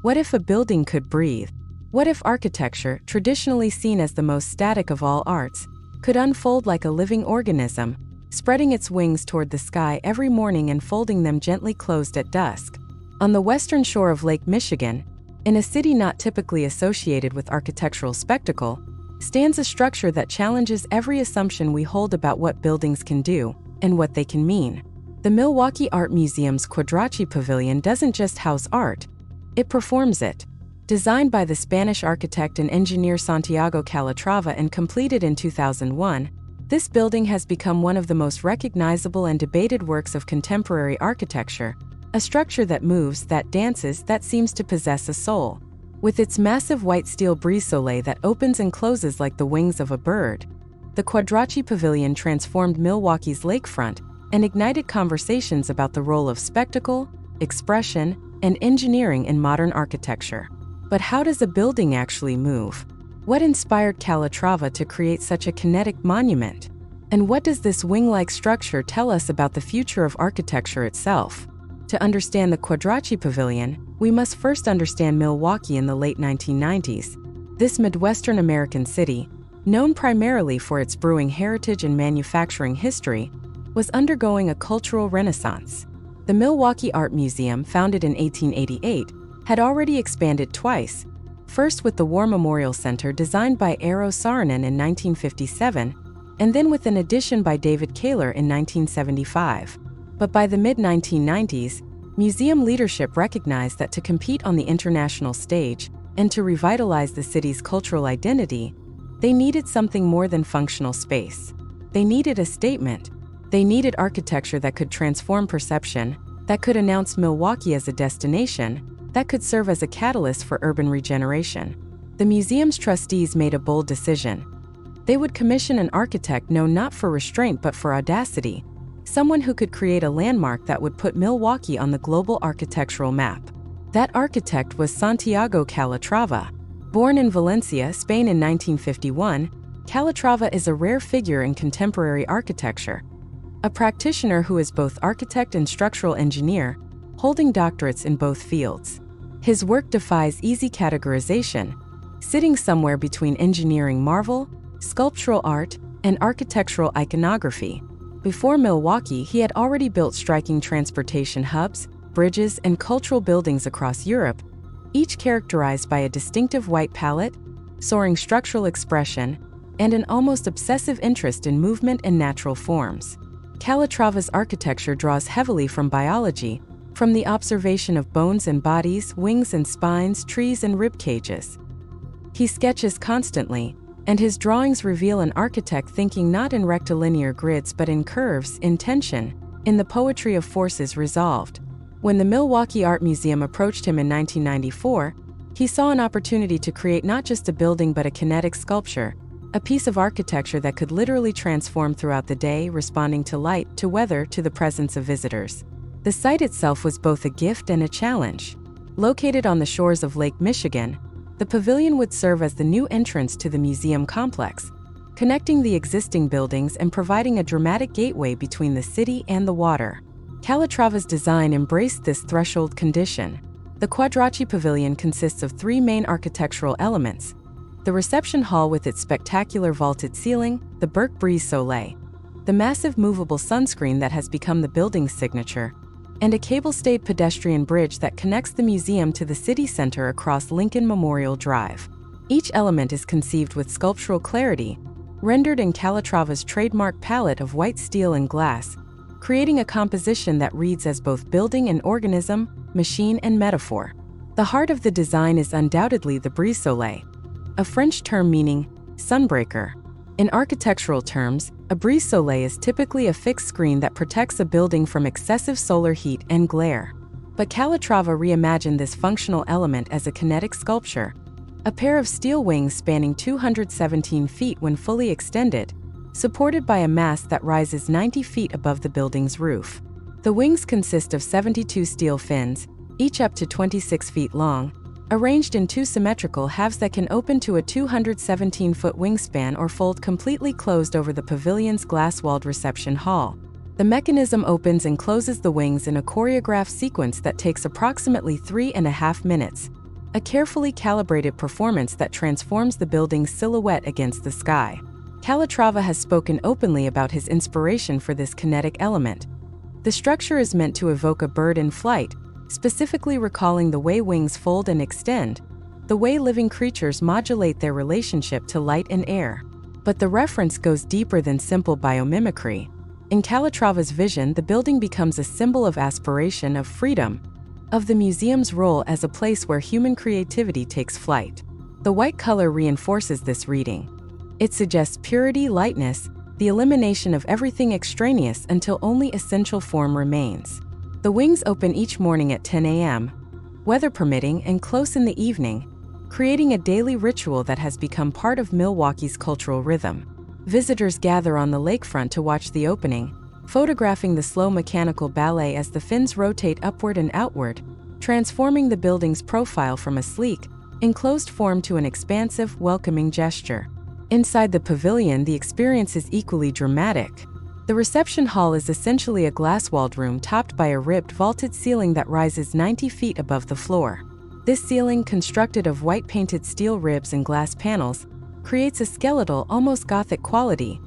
What if a building could breathe? What if architecture, traditionally seen as the most static of all arts, could unfold like a living organism, spreading its wings toward the sky every morning and folding them gently closed at dusk? On the western shore of Lake Michigan, in a city not typically associated with architectural spectacle, stands a structure that challenges every assumption we hold about what buildings can do and what they can mean. The Milwaukee Art Museum's Quadracci Pavilion doesn't just house art, it performs it. Designed by the Spanish architect and engineer Santiago Calatrava and completed in 2001, this building has become one of the most recognizable and debated works of contemporary architecture, a structure that moves, that dances, that seems to possess a soul. With its massive white steel brise-soleil that opens and closes like the wings of a bird, the Quadracci Pavilion transformed Milwaukee's lakefront and ignited conversations about the role of spectacle, expression, and engineering in modern architecture. But how does a building actually move? What inspired Calatrava to create such a kinetic monument? And what does this wing-like structure tell us about the future of architecture itself? To understand the Quadracci Pavilion, we must first understand Milwaukee in the late 1990s. This Midwestern American city, known primarily for its brewing heritage and manufacturing history, was undergoing a cultural renaissance. The Milwaukee Art Museum, founded in 1888, had already expanded twice, first with the War Memorial Center designed by Eero Saarinen in 1957, and then with an addition by David Kaler in 1975. But by the mid-1990s, museum leadership recognized that to compete on the international stage and to revitalize the city's cultural identity, they needed something more than functional space. They needed a statement. They needed architecture that could transform perception, that could announce Milwaukee as a destination, that could serve as a catalyst for urban regeneration. The museum's trustees made a bold decision. They would commission an architect known not for restraint but for audacity, someone who could create a landmark that would put Milwaukee on the global architectural map. That architect was Santiago Calatrava. Born in Valencia, Spain in 1951, Calatrava is a rare figure in contemporary architecture, a practitioner who is both architect and structural engineer, holding doctorates in both fields. His work defies easy categorization, sitting somewhere between engineering marvel, sculptural art, and architectural iconography. Before Milwaukee, he had already built striking transportation hubs, bridges, and cultural buildings across Europe, each characterized by a distinctive white palette, soaring structural expression, and an almost obsessive interest in movement and natural forms. Calatrava's architecture draws heavily from biology, from the observation of bones and bodies, wings and spines, trees and rib cages. He sketches constantly, and his drawings reveal an architect thinking not in rectilinear grids but in curves, in tension, in the poetry of forces resolved. When the Milwaukee Art Museum approached him in 1994, he saw an opportunity to create not just a building but a kinetic sculpture, a piece of architecture that could literally transform throughout the day, responding to light, to weather, to the presence of visitors. The site itself was both a gift and a challenge. Located on the shores of Lake Michigan, the pavilion would serve as the new entrance to the museum complex, connecting the existing buildings and providing a dramatic gateway between the city and the water. Calatrava's design embraced this threshold condition. The Quadracci Pavilion consists of three main architectural elements: the reception hall with its spectacular vaulted ceiling, the brise-soleil, the massive movable sunscreen that has become the building's signature, and a cable-stayed pedestrian bridge that connects the museum to the city center across Lincoln Memorial Drive. Each element is conceived with sculptural clarity, rendered in Calatrava's trademark palette of white steel and glass, creating a composition that reads as both building and organism, machine and metaphor. The heart of the design is undoubtedly the brise-soleil, a French term meaning sunbreaker. In architectural terms, a brise-soleil is typically a fixed screen that protects a building from excessive solar heat and glare. But Calatrava reimagined this functional element as a kinetic sculpture, a pair of steel wings spanning 217 feet when fully extended, supported by a mast that rises 90 feet above the building's roof. The wings consist of 72 steel fins, each up to 26 feet long, arranged in two symmetrical halves that can open to a 217-foot wingspan or fold completely closed over the pavilion's glass-walled reception hall. The mechanism opens and closes the wings in a choreographed sequence that takes approximately 3.5 minutes, a carefully calibrated performance that transforms the building's silhouette against the sky. Calatrava has spoken openly about his inspiration for this kinetic element. The structure is meant to evoke a bird in flight, specifically recalling the way wings fold and extend, the way living creatures modulate their relationship to light and air. But the reference goes deeper than simple biomimicry. In Calatrava's vision, the building becomes a symbol of aspiration, of freedom, of the museum's role as a place where human creativity takes flight. The white color reinforces this reading. It suggests purity, lightness, the elimination of everything extraneous until only essential form remains. The wings open each morning at 10 a.m., weather permitting, and close in the evening, creating a daily ritual that has become part of Milwaukee's cultural rhythm. Visitors gather on the lakefront to watch the opening, photographing the slow mechanical ballet as the fins rotate upward and outward, transforming the building's profile from a sleek, enclosed form to an expansive, welcoming gesture. Inside the pavilion, the experience is equally dramatic. The reception hall is essentially a glass-walled room topped by a ribbed, vaulted ceiling that rises 90 feet above the floor. This ceiling, constructed of white-painted steel ribs and glass panels, creates a skeletal, almost Gothic quality,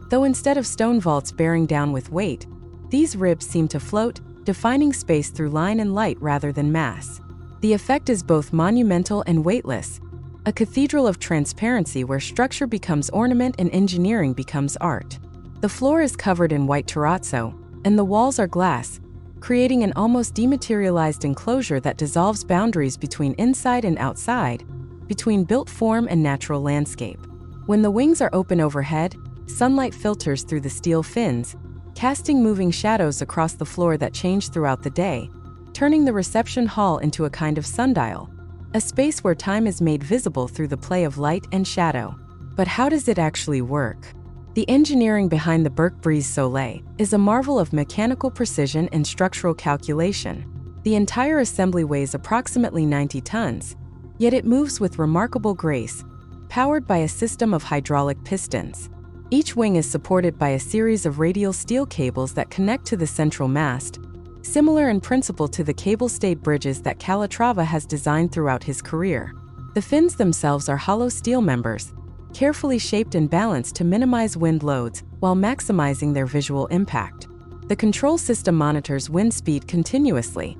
though instead of stone vaults bearing down with weight, these ribs seem to float, defining space through line and light rather than mass. The effect is both monumental and weightless, a cathedral of transparency where structure becomes ornament and engineering becomes art. The floor is covered in white terrazzo, and the walls are glass, creating an almost dematerialized enclosure that dissolves boundaries between inside and outside, between built form and natural landscape. When the wings are open overhead, sunlight filters through the steel fins, casting moving shadows across the floor that change throughout the day, turning the reception hall into a kind of sundial, a space where time is made visible through the play of light and shadow. But how does it actually work? The engineering behind the brise-soleil is a marvel of mechanical precision and structural calculation. The entire assembly weighs approximately 90 tons, yet it moves with remarkable grace, powered by a system of hydraulic pistons. Each wing is supported by a series of radial steel cables that connect to the central mast, similar in principle to the cable-stayed bridges that Calatrava has designed throughout his career. The fins themselves are hollow steel members, carefully shaped and balanced to minimize wind loads while maximizing their visual impact. The control system monitors wind speed continuously.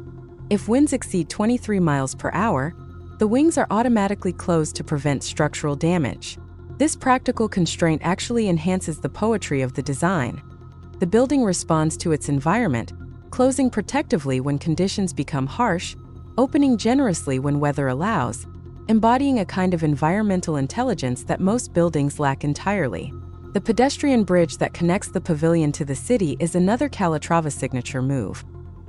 If winds exceed 23 miles per hour, the wings are automatically closed to prevent structural damage. This practical constraint actually enhances the poetry of the design. The building responds to its environment, closing protectively when conditions become harsh, opening generously when weather allows, embodying a kind of environmental intelligence that most buildings lack entirely. The pedestrian bridge that connects the pavilion to the city is another Calatrava signature move.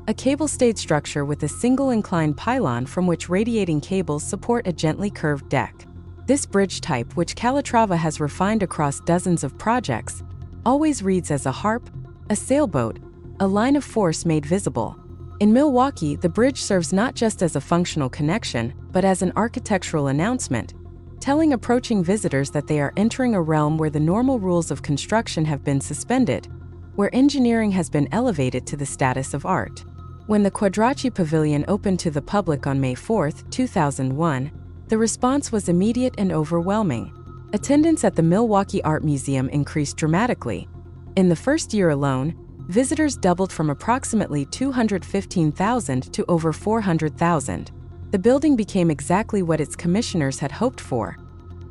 A cable-stayed structure with a single inclined pylon from which radiating cables support a gently curved deck. This bridge type, which Calatrava has refined across dozens of projects, always reads as a harp, a sailboat, a line of force made visible. In Milwaukee, the bridge serves not just as a functional connection, but as an architectural announcement, telling approaching visitors that they are entering a realm where the normal rules of construction have been suspended, where engineering has been elevated to the status of art. When the Quadracci Pavilion opened to the public on May 4, 2001, the response was immediate and overwhelming. Attendance at the Milwaukee Art Museum increased dramatically. In the first year alone, visitors doubled from approximately 215,000 to over 400,000. The building became exactly what its commissioners had hoped for: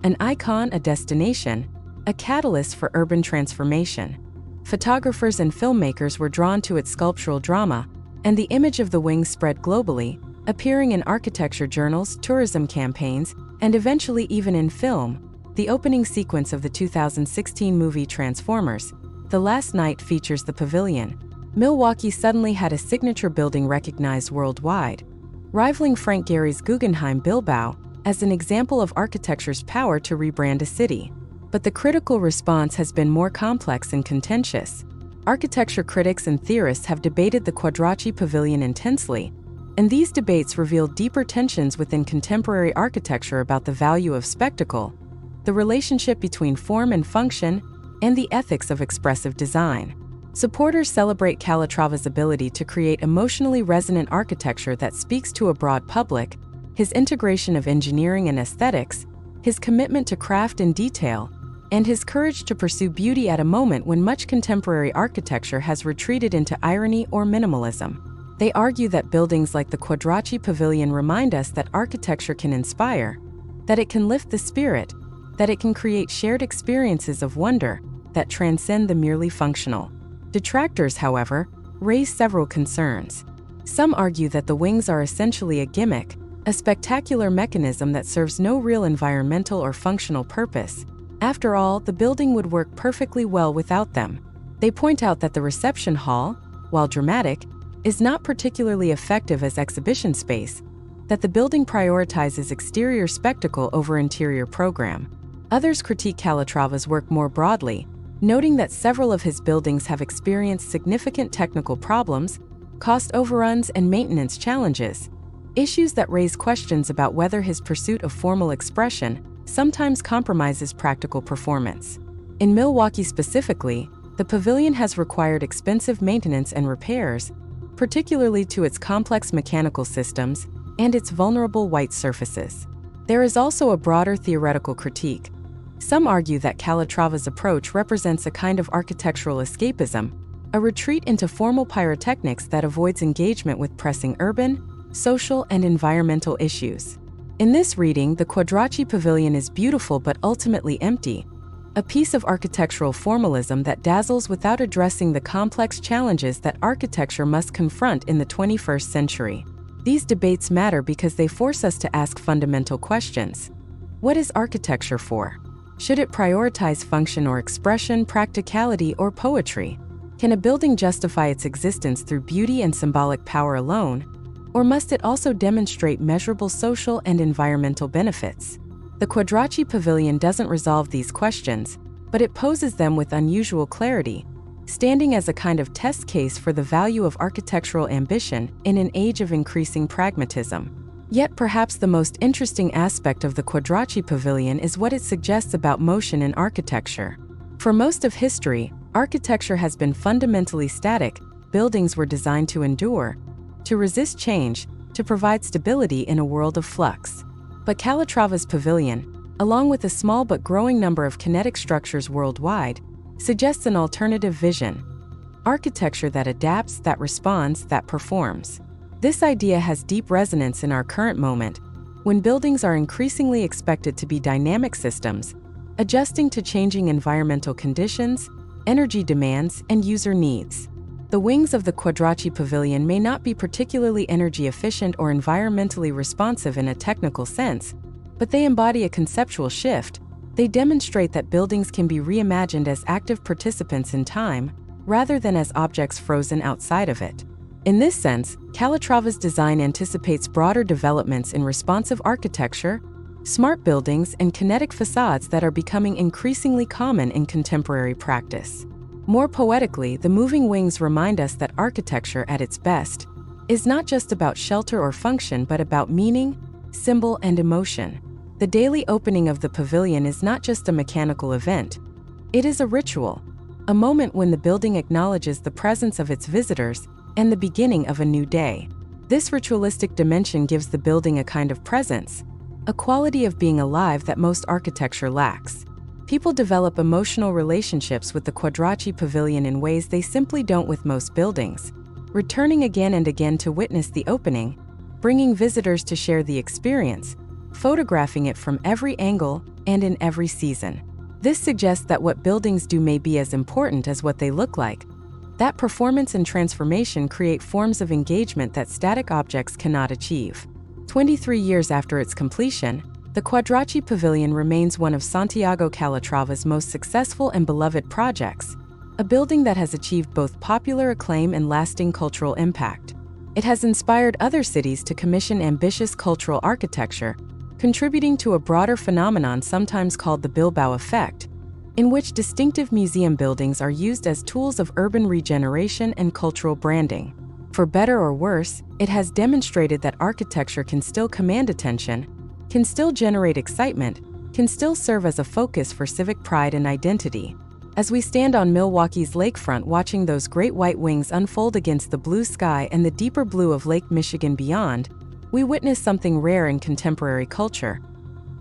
an icon, a destination, a catalyst for urban transformation. Photographers and filmmakers were drawn to its sculptural drama, and the image of the wings spread globally, appearing in architecture journals, tourism campaigns, and eventually even in film. The opening sequence of the 2016 movie Transformers: The Last Night features the pavilion. Milwaukee suddenly had a signature building recognized worldwide, rivaling Frank Gehry's Guggenheim Bilbao as an example of architecture's power to rebrand a city. But the critical response has been more complex and contentious. Architecture critics and theorists have debated the Quadracci Pavilion intensely, and these debates revealed deeper tensions within contemporary architecture about the value of spectacle, the relationship between form and function, and the ethics of expressive design. Supporters celebrate Calatrava's ability to create emotionally resonant architecture that speaks to a broad public, his integration of engineering and aesthetics, his commitment to craft and detail, and his courage to pursue beauty at a moment when much contemporary architecture has retreated into irony or minimalism. They argue that buildings like the Quadracci Pavilion remind us that architecture can inspire, that it can lift the spirit, that it can create shared experiences of wonder that transcend the merely functional. Detractors, however, raise several concerns. Some argue that the wings are essentially a gimmick, a spectacular mechanism that serves no real environmental or functional purpose. After all, the building would work perfectly well without them. They point out that the reception hall, while dramatic, is not particularly effective as exhibition space, that the building prioritizes exterior spectacle over interior program. Others critique Calatrava's work more broadly, noting that several of his buildings have experienced significant technical problems, cost overruns, and maintenance challenges, issues that raise questions about whether his pursuit of formal expression sometimes compromises practical performance. In Milwaukee specifically, the pavilion has required expensive maintenance and repairs, particularly to its complex mechanical systems and its vulnerable white surfaces. There is also a broader theoretical critique. Some argue that Calatrava's approach represents a kind of architectural escapism, a retreat into formal pyrotechnics that avoids engagement with pressing urban, social, and environmental issues. In this reading, the Quadracci Pavilion is beautiful but ultimately empty, a piece of architectural formalism that dazzles without addressing the complex challenges that architecture must confront in the 21st century. These debates matter because they force us to ask fundamental questions. What is architecture for? Should it prioritize function or expression, practicality or poetry? Can a building justify its existence through beauty and symbolic power alone? Or must it also demonstrate measurable social and environmental benefits? The Quadracci Pavilion doesn't resolve these questions, but it poses them with unusual clarity, standing as a kind of test case for the value of architectural ambition in an age of increasing pragmatism. Yet perhaps the most interesting aspect of the Quadracci Pavilion is what it suggests about motion in architecture. For most of history, architecture has been fundamentally static. Buildings were designed to endure, to resist change, to provide stability in a world of flux. But Calatrava's pavilion, along with a small but growing number of kinetic structures worldwide, suggests an alternative vision: architecture that adapts, that responds, that performs. This idea has deep resonance in our current moment, when buildings are increasingly expected to be dynamic systems, adjusting to changing environmental conditions, energy demands, and user needs. The wings of the Quadracci Pavilion may not be particularly energy efficient or environmentally responsive in a technical sense, but they embody a conceptual shift. They demonstrate that buildings can be reimagined as active participants in time, rather than as objects frozen outside of it. In this sense, Calatrava's design anticipates broader developments in responsive architecture, smart buildings, and kinetic facades that are becoming increasingly common in contemporary practice. More poetically, the moving wings remind us that architecture, at its best, is not just about shelter or function but about meaning, symbol, and emotion. The daily opening of the pavilion is not just a mechanical event. It is a ritual, a moment when the building acknowledges the presence of its visitors and the beginning of a new day. This ritualistic dimension gives the building a kind of presence, a quality of being alive that most architecture lacks. People develop emotional relationships with the Quadracci Pavilion in ways they simply don't with most buildings, returning again and again to witness the opening, bringing visitors to share the experience, photographing it from every angle and in every season. This suggests that what buildings do may be as important as what they look like, that performance and transformation create forms of engagement that static objects cannot achieve. 23 years after its completion, the Quadracci Pavilion remains one of Santiago Calatrava's most successful and beloved projects, a building that has achieved both popular acclaim and lasting cultural impact. It has inspired other cities to commission ambitious cultural architecture, contributing to a broader phenomenon sometimes called the Bilbao effect, in which distinctive museum buildings are used as tools of urban regeneration and cultural branding. For better or worse, it has demonstrated that architecture can still command attention, can still generate excitement, can still serve as a focus for civic pride and identity. As we stand on Milwaukee's lakefront watching those great white wings unfold against the blue sky and the deeper blue of Lake Michigan beyond, we witness something rare in contemporary culture: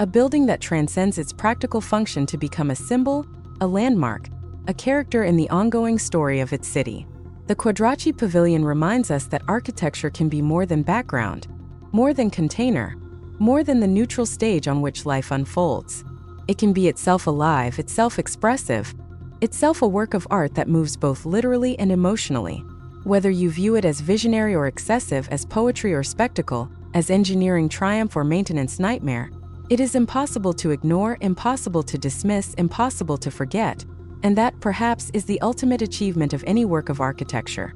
a building that transcends its practical function to become a symbol, a landmark, a character in the ongoing story of its city. The Quadracci Pavilion reminds us that architecture can be more than background, more than container, more than the neutral stage on which life unfolds. It can be itself alive, itself expressive, itself a work of art that moves both literally and emotionally. Whether you view it as visionary or excessive, as poetry or spectacle, as engineering triumph or maintenance nightmare, it is impossible to ignore, impossible to dismiss, impossible to forget, and that perhaps is the ultimate achievement of any work of architecture.